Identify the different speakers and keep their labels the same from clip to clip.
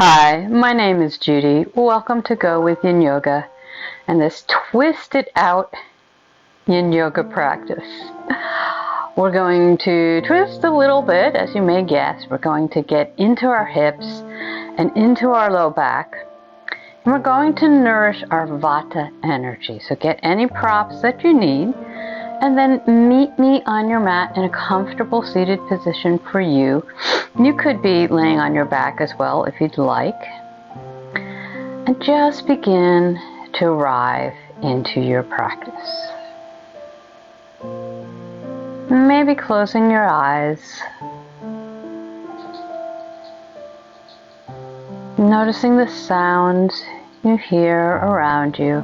Speaker 1: Hi, my name is Judy. Welcome to Go with Yin Yoga and this twisted out Yin Yoga practice. We're going to twist a little bit, as you may guess. We're going to get into our hips and into our low back. And we're going to nourish our Vata energy. So get any props that you need and then meet me on your mat in a comfortable seated position for you. You could be laying on your back as well if you'd like. And just begin to arrive into your practice. Maybe closing your eyes. Noticing the sounds you hear around you.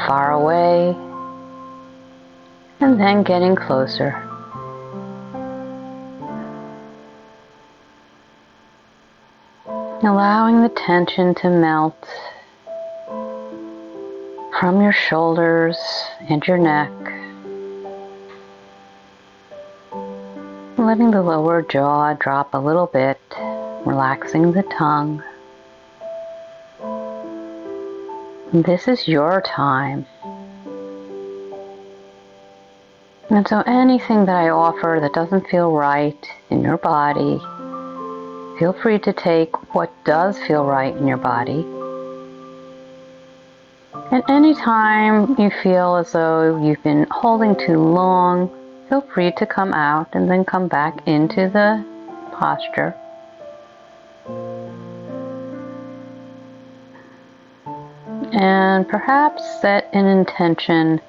Speaker 1: Far away. And then getting closer. Allowing the tension to melt from your shoulders and your neck. Letting the lower jaw drop a little bit, relaxing the tongue. This is your time. And so anything that I offer that doesn't feel right in your body, feel free to take what does feel right in your body. And anytime you feel as though you've been holding too long, feel free to come out and then come back into the posture. And perhaps set an intention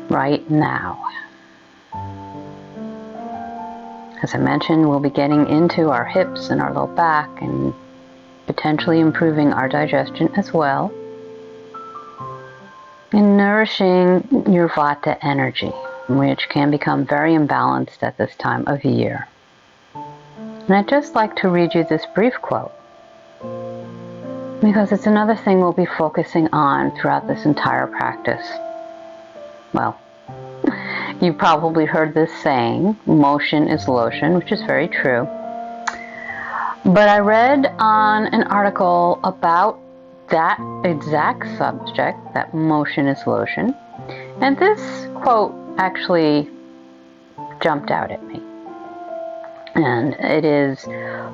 Speaker 1: right now. As I mentioned, we'll be getting into our hips and our low back and potentially improving our digestion as well. And nourishing your Vata energy, which can become very imbalanced at this time of year. And I'd just like to read you this brief quote, because it's another thing we'll be focusing on throughout this entire practice. Well, you've probably heard this saying, motion is lotion, which is very true. But I read on an article about that exact subject, that motion is lotion, and this quote actually jumped out at me. And it is,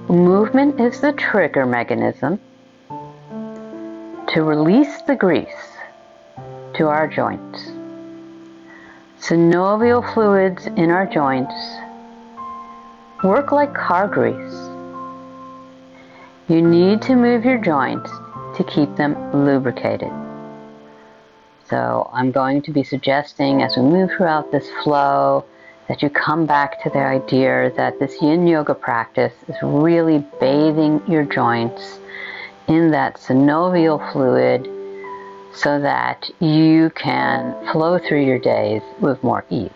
Speaker 1: movement is the trigger mechanism to release the grease to our joints. Synovial fluids in our joints work like car grease. You need to move your joints to keep them lubricated. So I'm going to be suggesting as we move throughout this flow that you come back to the idea that this Yin Yoga practice is really bathing your joints in that synovial fluid so that you can flow through your days with more ease.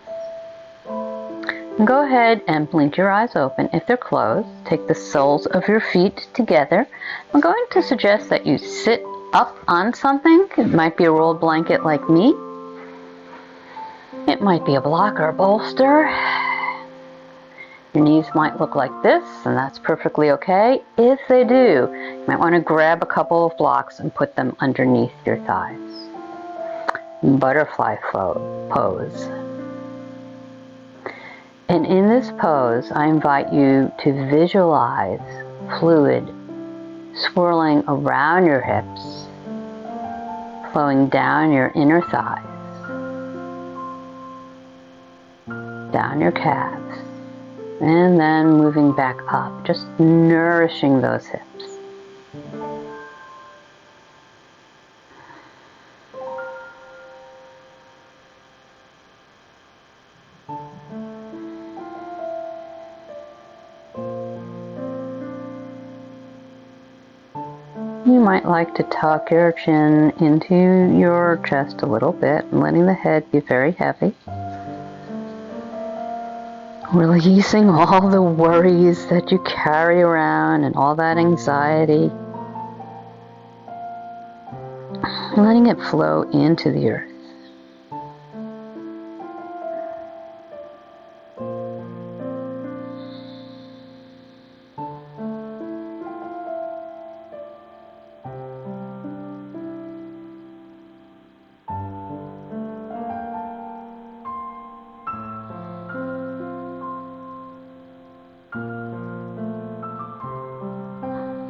Speaker 1: And go ahead and blink your eyes open if they're closed. Take the soles of your feet together. I'm going to suggest that you sit up on something. It might be a rolled blanket like me. It might be a block or a bolster. Your knees might look like this, and that's perfectly okay. If they do, you might want to grab a couple of blocks and put them underneath your thighs. Butterfly pose. And in this pose, I invite you to visualize fluid swirling around your hips, flowing down your inner thighs, down your calves, and then moving back up, just nourishing those hips. You might like to tuck your chin into your chest a little bit, letting the head be very heavy. Releasing all the worries that you carry around and all that anxiety. Letting it flow into the earth.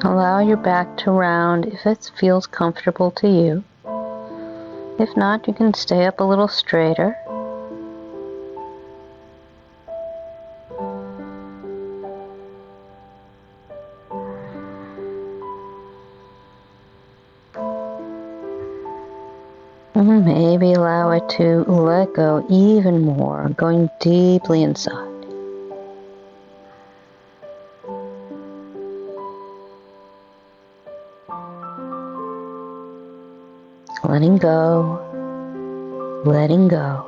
Speaker 1: Allow your back to round if it feels comfortable to you. If not, you can stay up a little straighter. And maybe allow it to let go even more, going deeply inside. Letting go, letting go.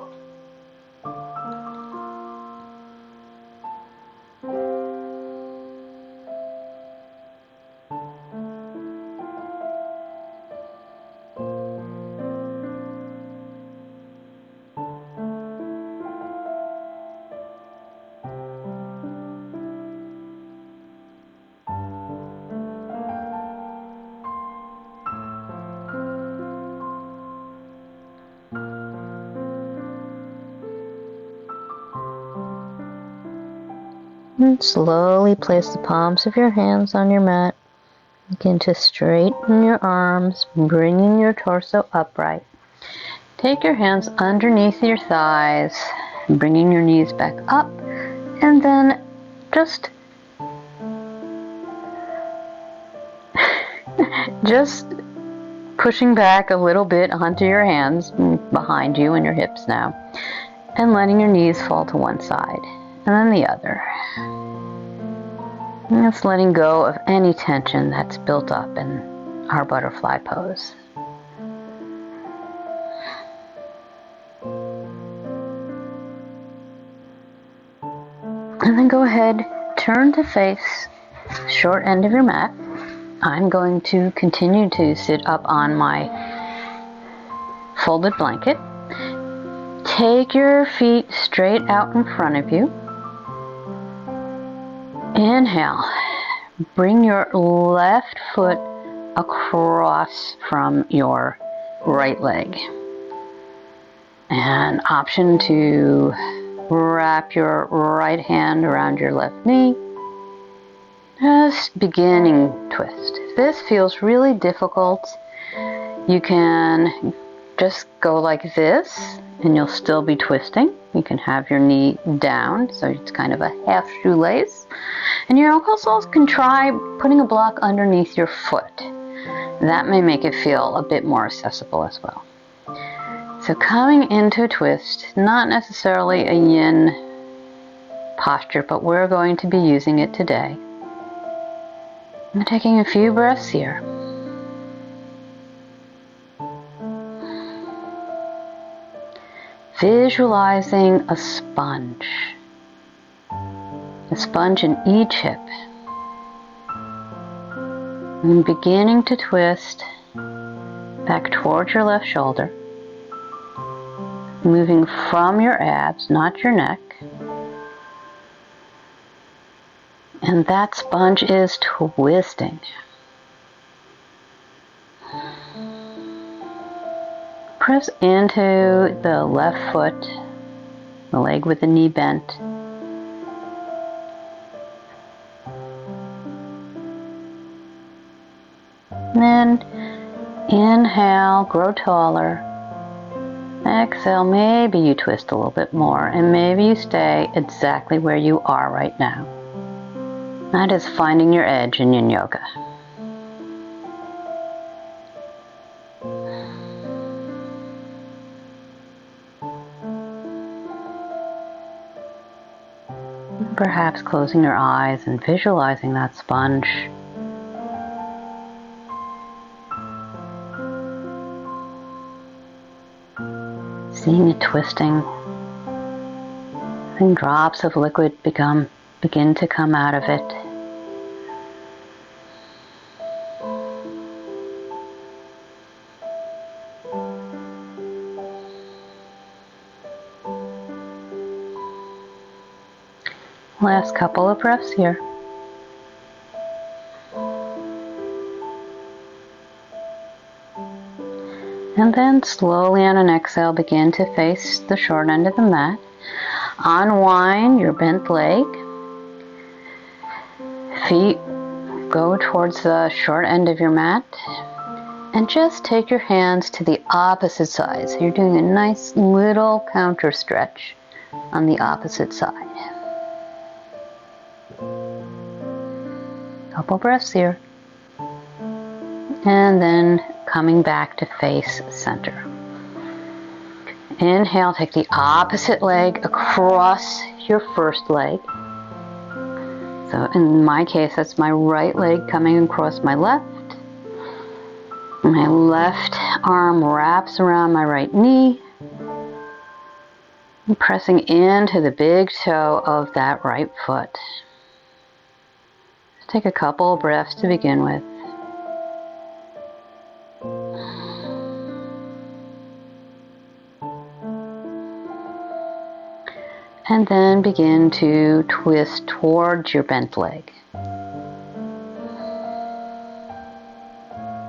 Speaker 1: And slowly place the palms of your hands on your mat. Begin to straighten your arms, bringing your torso upright. Take your hands underneath your thighs, bringing your knees back up, and then just pushing back a little bit onto your hands behind you and your hips now, and letting your knees fall to one side, and then the other. And just letting go of any tension that's built up in our butterfly pose. And then go ahead, turn to face short end of your mat. I'm going to continue to sit up on my folded blanket. Take your feet straight out in front of you. Inhale. Bring your left foot across from your right leg. And option to wrap your right hand around your left knee. Just beginning twist. If this feels really difficult, you can just go like this and you'll still be twisting. You can have your knee down, so it's kind of a half shoelace. And you also can try putting a block underneath your foot. That may make it feel a bit more accessible as well. So coming into a twist, not necessarily a yin posture, but we're going to be using it today. I'm taking a few breaths here. Visualizing a sponge in each hip. And beginning to twist back towards your left shoulder. Moving from your abs, not your neck. And that sponge is twisting. Press into the left foot, the leg with the knee bent. And then inhale, grow taller. Exhale, maybe you twist a little bit more, and maybe you stay exactly where you are right now. That is finding your edge in Yin Yoga. Perhaps closing your eyes and visualizing that sponge. Seeing it twisting, and drops of liquid begin to come out of it. Last couple of breaths here. And then slowly on an exhale, begin to face the short end of the mat. Unwind your bent leg. Feet go towards the short end of your mat and just take your hands to the opposite side. So you're doing a nice little counter stretch on the opposite side. Couple breaths here. And then coming back to face center. Inhale, take the opposite leg across your first leg. So in my case, that's my right leg coming across my left. My left arm wraps around my right knee. And pressing into the big toe of that right foot. Just take a couple of breaths to begin with. And then begin to twist towards your bent leg.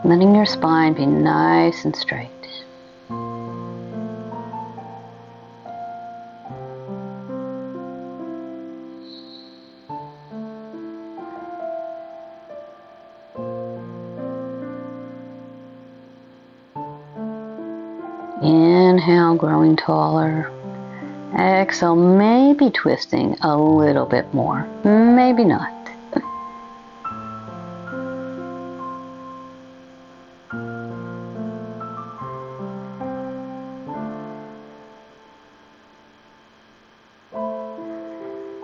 Speaker 1: Letting your spine be nice and straight. Inhale, growing taller. Exhale, maybe twisting a little bit more, maybe not.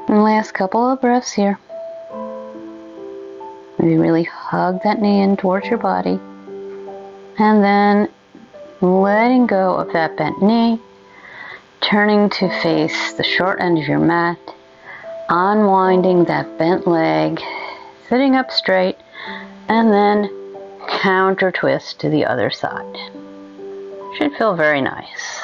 Speaker 1: And last couple of breaths here. Maybe really hug that knee in towards your body. And then letting go of that bent knee. Turning to face the short end of your mat, unwinding that bent leg, sitting up straight, and then counter twist to the other side. Should feel very nice.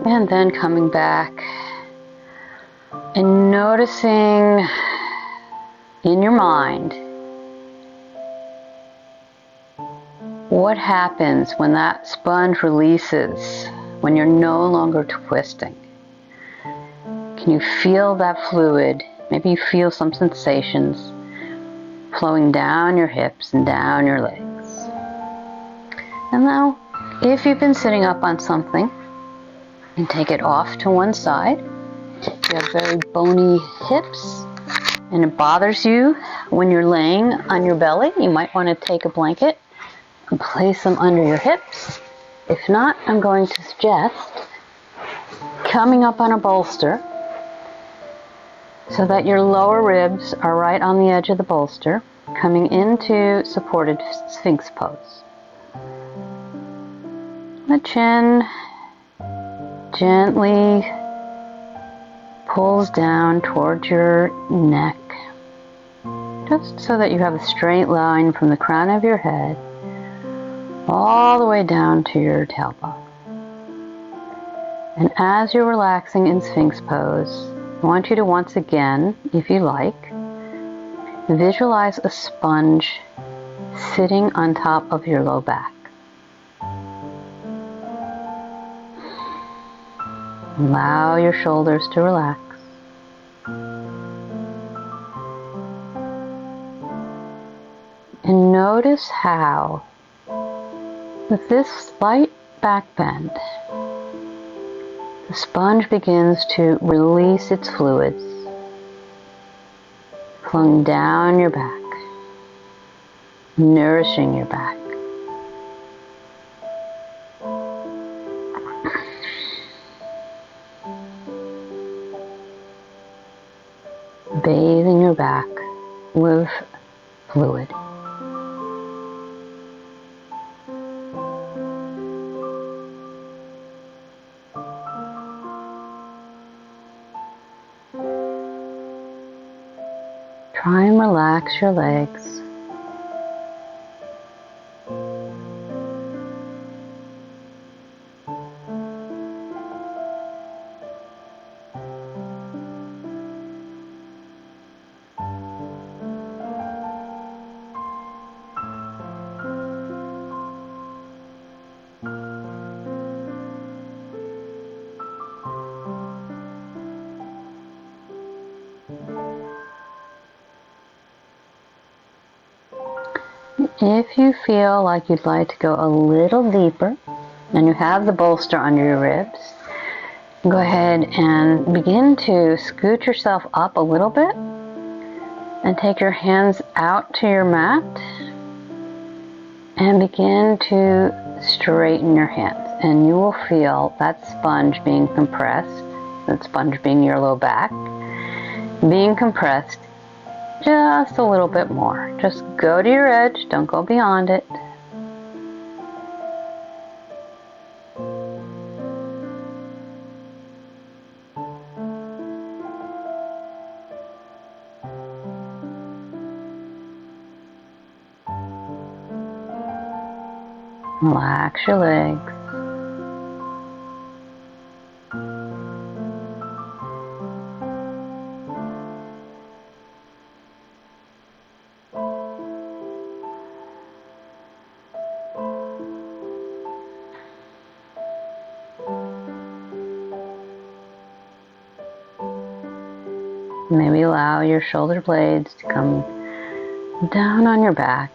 Speaker 1: And then coming back and noticing in your mind what happens when that sponge releases, when you're no longer twisting? Can you feel that fluid? Maybe you feel some sensations flowing down your hips and down your legs. And now, if you've been sitting up on something, you can take it off to one side. If you have very bony hips and it bothers you when you're laying on your belly, you might want to take a blanket and place them under your hips. If not, I'm going to suggest coming up on a bolster so that your lower ribs are right on the edge of the bolster, coming into supported Sphinx Pose. The chin gently pulls down towards your neck, just so that you have a straight line from the crown of your head all the way down to your tailbone. And as you're relaxing in Sphinx Pose, I want you to once again, if you like, visualize a sponge sitting on top of your low back. Allow your shoulders to relax. And notice how, with this slight back bend, the sponge begins to release its fluids, flowing down your back, nourishing your back. Bathing your back with fluid. Try and relax your legs. If you feel like you'd like to go a little deeper and you have the bolster under your ribs, go ahead and begin to scoot yourself up a little bit and take your hands out to your mat and begin to straighten your hands. And you will feel that sponge being compressed, that sponge being your low back, being compressed just a little bit more. Just go to your edge, don't go beyond it. Relax your legs. Maybe allow your shoulder blades to come down on your back.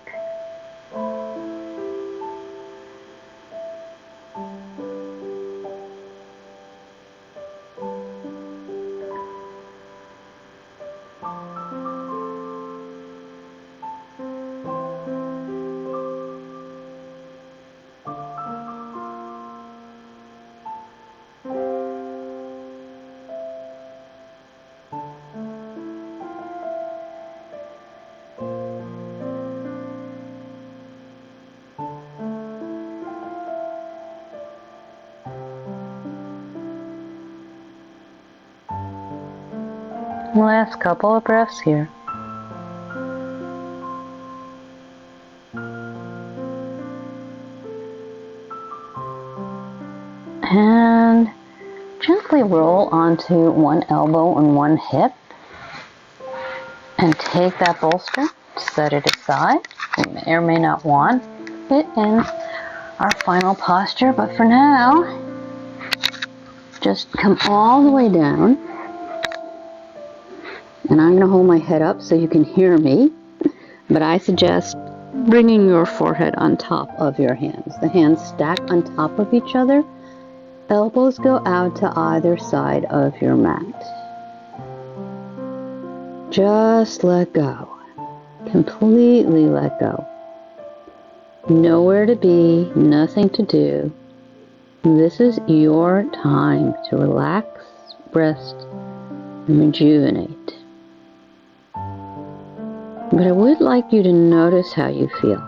Speaker 1: Last couple of breaths here. And gently roll onto one elbow and one hip. And take that bolster, set it aside. You may or may not want it in our final posture, but for now, just come all the way down. And I'm going to hold my head up so you can hear me, but I suggest bringing your forehead on top of your hands. The hands stack on top of each other. Elbows go out to either side of your mat. Just let go. Completely let go. Nowhere to be, nothing to do. This is your time to relax, rest, and rejuvenate. But I would like you to notice how you feel.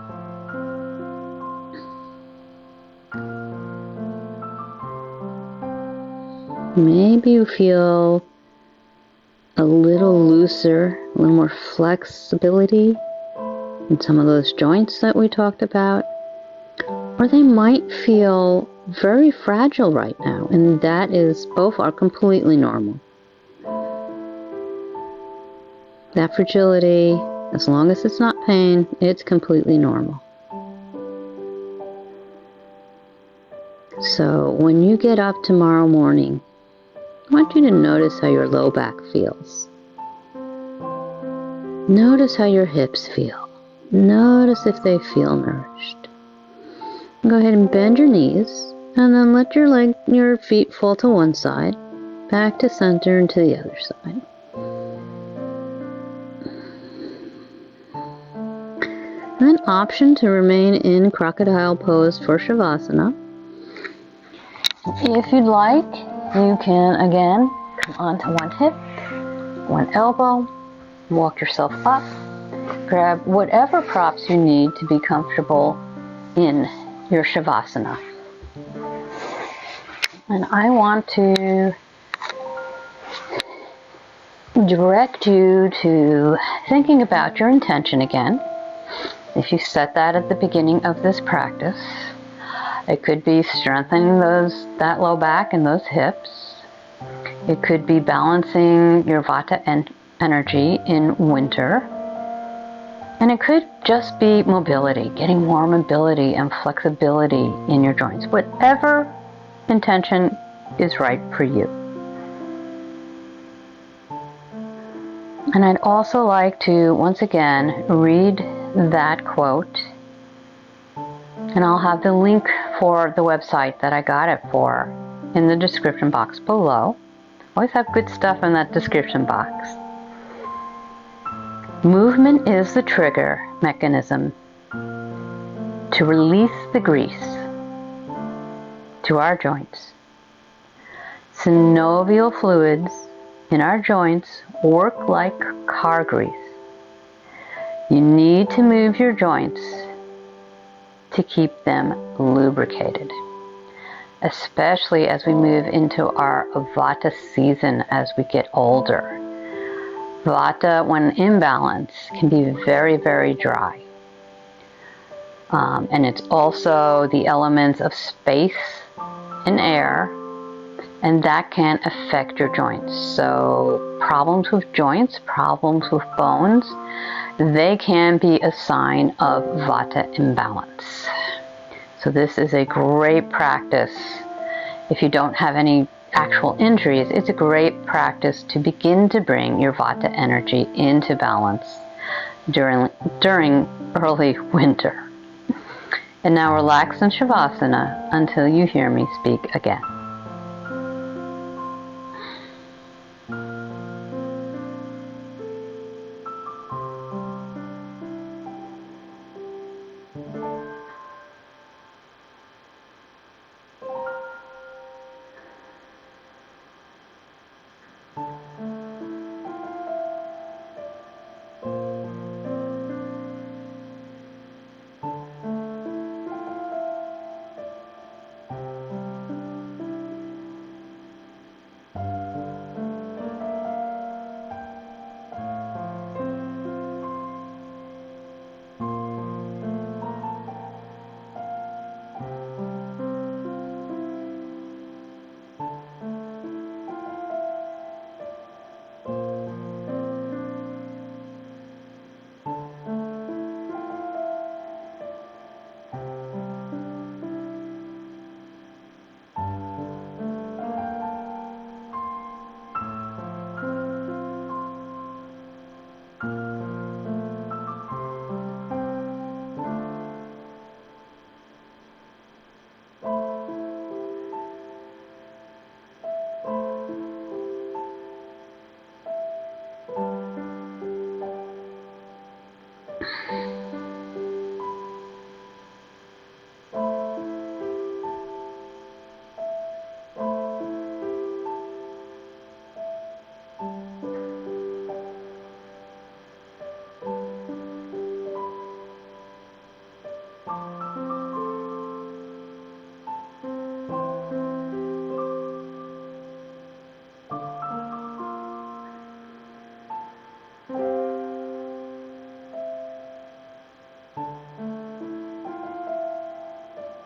Speaker 1: Maybe you feel a little looser, a little more flexibility in some of those joints that we talked about. Or they might feel very fragile right now, and that is, both are completely normal. That fragility, as long as it's not pain, it's completely normal. So when you get up tomorrow morning, I want you to notice how your low back feels. Notice how your hips feel. Notice if they feel nourished. Go ahead and bend your knees, and then let your feet fall to one side, back to center and to the other side. And then option to remain in Crocodile pose for Savasana. If you'd like, you can again come onto one hip, one elbow, walk yourself up, grab whatever props you need to be comfortable in your Savasana. And I want to direct you to thinking about your intention again. If you set that at the beginning of this practice, it could be strengthening that low back and those hips. It could be balancing your Vata energy in winter. And it could just be mobility, getting more mobility and flexibility in your joints. Whatever intention is right for you. And I'd also like to once again read that quote And I'll have the link for the website that I got it for in the description box below. Always have good stuff in that description box. Movement is the trigger mechanism to release the grease to our joints. Synovial fluids in our joints work like car grease. You need to move your joints to keep them lubricated, especially as we move into our Vata season as we get older. Vata, when imbalanced, can be very, very dry. And it's also the elements of space and air, and that can affect your joints. So problems with joints, problems with bones, they can be a sign of Vata imbalance. So this is a great practice. If you don't have any actual injuries, it's a great practice to begin to bring your Vata energy into balance during early winter. And now relax in Savasana until you hear me speak again.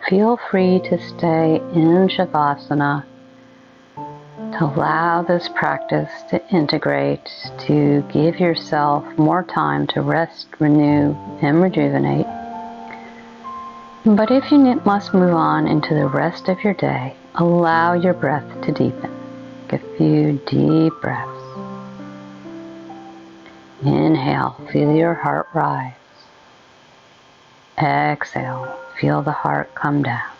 Speaker 1: Feel free to stay in Savasana, to allow this practice to integrate, to give yourself more time to rest, renew, and rejuvenate. But if you must move on into the rest of your day, allow your breath to deepen. Take a few deep breaths. Inhale, feel your heart rise. Exhale, feel the heart come down.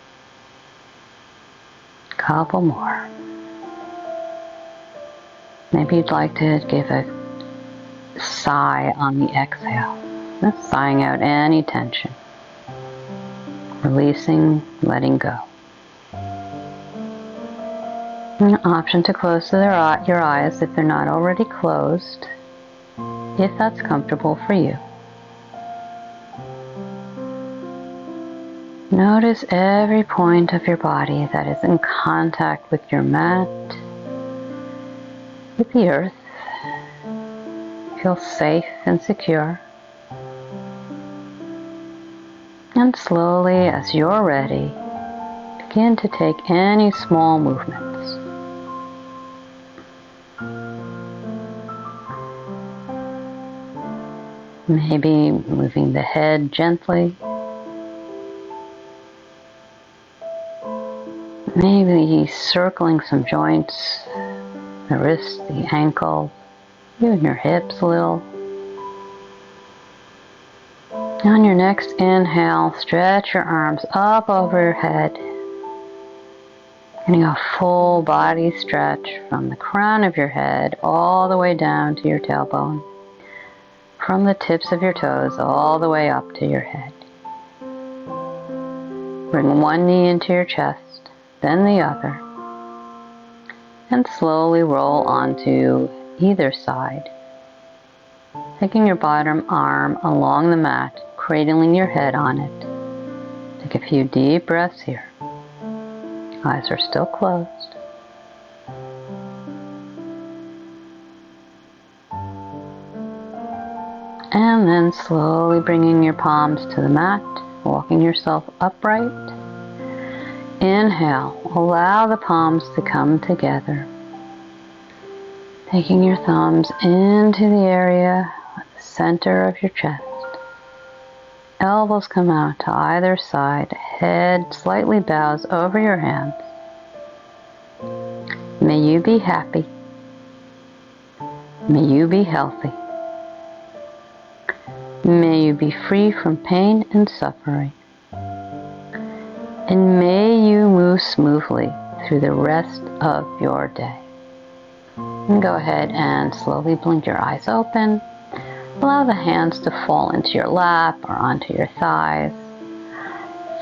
Speaker 1: Couple more. Maybe you'd like to give a sigh on the exhale. That's sighing out any tension. Releasing, letting go. An option to close your eyes if they're not already closed, if that's comfortable for you. Notice every point of your body that is in contact with your mat, with the earth. Feel safe and secure. And slowly, as you're ready, begin to take any small movements. Maybe moving the head gently. Maybe circling some joints, the wrist, the ankle, even your hips a little. On your next inhale, stretch your arms up over your head. Getting a full body stretch from the crown of your head all the way down to your tailbone. From the tips of your toes all the way up to your head. Bring one knee into your chest, then the other. And slowly roll onto either side. Taking your bottom arm along the mat, cradling your head on it. Take a few deep breaths here. Eyes are still closed. And then slowly bringing your palms to the mat, walking yourself upright. Inhale, allow the palms to come together. Taking your thumbs into the area at the center of your chest. Elbows come out to either side, head slightly bows over your hands. May you be happy. May you be healthy. May you be free from pain and suffering. And may you move smoothly through the rest of your day. And go ahead and slowly blink your eyes open. Allow the hands to fall into your lap or onto your thighs.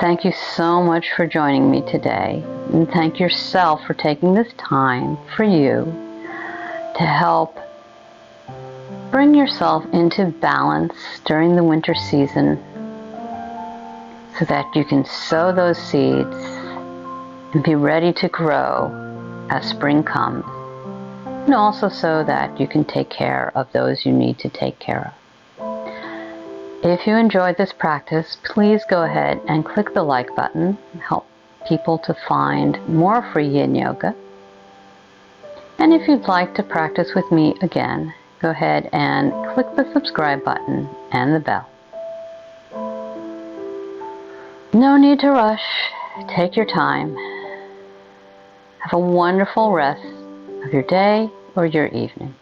Speaker 1: Thank you so much for joining me today. And thank yourself for taking this time for you to help bring yourself into balance during the winter season so that you can sow those seeds and be ready to grow as spring comes. And also so that you can take care of those you need to take care of. If you enjoyed this practice, please go ahead and click the like button. Help people to find more free Yin Yoga. And if you'd like to practice with me again, go ahead and click the subscribe button and the bell. No need to rush. Take your time. Have a wonderful rest of your day or your evening.